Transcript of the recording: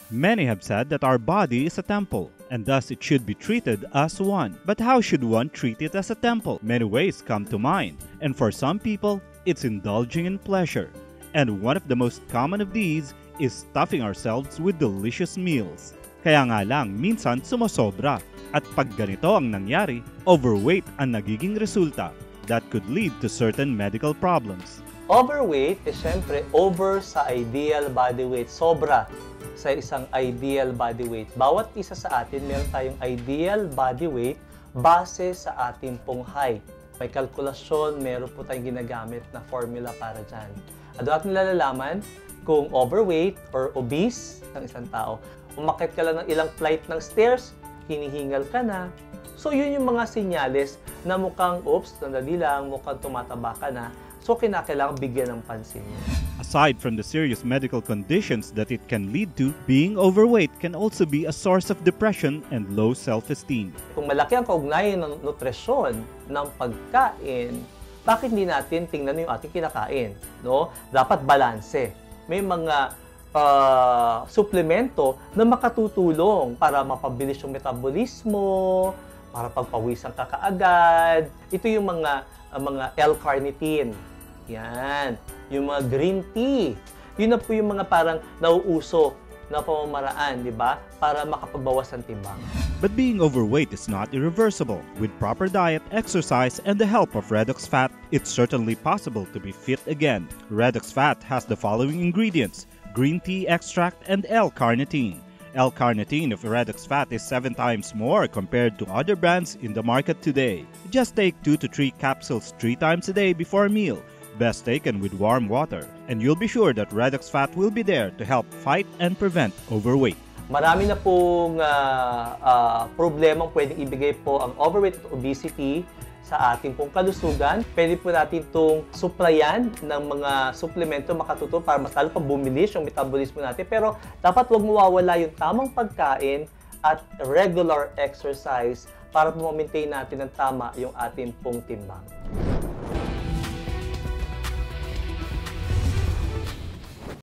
Many have said that our body is a temple, and thus it should be treated as one. But how should one treat it as a temple? Many ways come to mind, and for some people, it's indulging in pleasure. And one of the most common of these is stuffing ourselves with delicious meals. Kaya nga lang, minsan sumosobra. At pag ganito ang nangyari, overweight ang nagiging resulta that could lead to certain medical problems. Overweight is syempre over sa ideal body weight, sobra sa isang ideal body weight. Bawat isa sa atin, meron tayong ideal body weight base sa ating pong height. May kalkulasyon, meron po tayong ginagamit na formula para dyan. At doon natin nalalaman kung overweight or obese ng isang tao. Umakyat ka lang ng ilang flight ng stairs, hinihingal ka na. So yun yung mga senyales na mukhang, oops, sandali lang, mukhang tumataba ka na. So kinakailangan bigyan ng pansin mo. Aside from the serious medical conditions that it can lead to, being overweight can also be a source of depression and low self-esteem. Kung malaki ang kaugnayan ng nutrisyon ng pagkain, bakit hindi natin tingnan yung ating kinakain? No? Dapat balanse. May mga suplemento na makatutulong para mapabilis yung metabolismo, para pagpawisan ka kaagad. Ito yung mga L-carnitine. Yan. Yung mga green tea. Yun na po yung mga parang nauuso na pamamaraan, di ba? Para makapagbawas ng timbang. But being overweight is not irreversible. With proper diet, exercise, and the help of Redox Fat, it's certainly possible to be fit again. Redox Fat has the following ingredients: green tea extract and L-carnitine. L-carnitine of Redox Fat is 7 times more compared to other brands in the market today. Just take 2 to 3 capsules 3 times a day before a meal. Best taken with warm water, and you'll be sure that Redox Fat will be there to help fight and prevent overweight. Marami na pong problemang pwedeng ibigay po ang overweight at obesity sa ating pong kalusugan. Pwede po natin itong supplyan ng mga suplemento makatutulong para mas lalo pang bumilis yung metabolismo natin. Pero dapat huwag mawawala yung tamang pagkain at regular exercise para po ma-maintain natin ng tama yung ating pong timbang.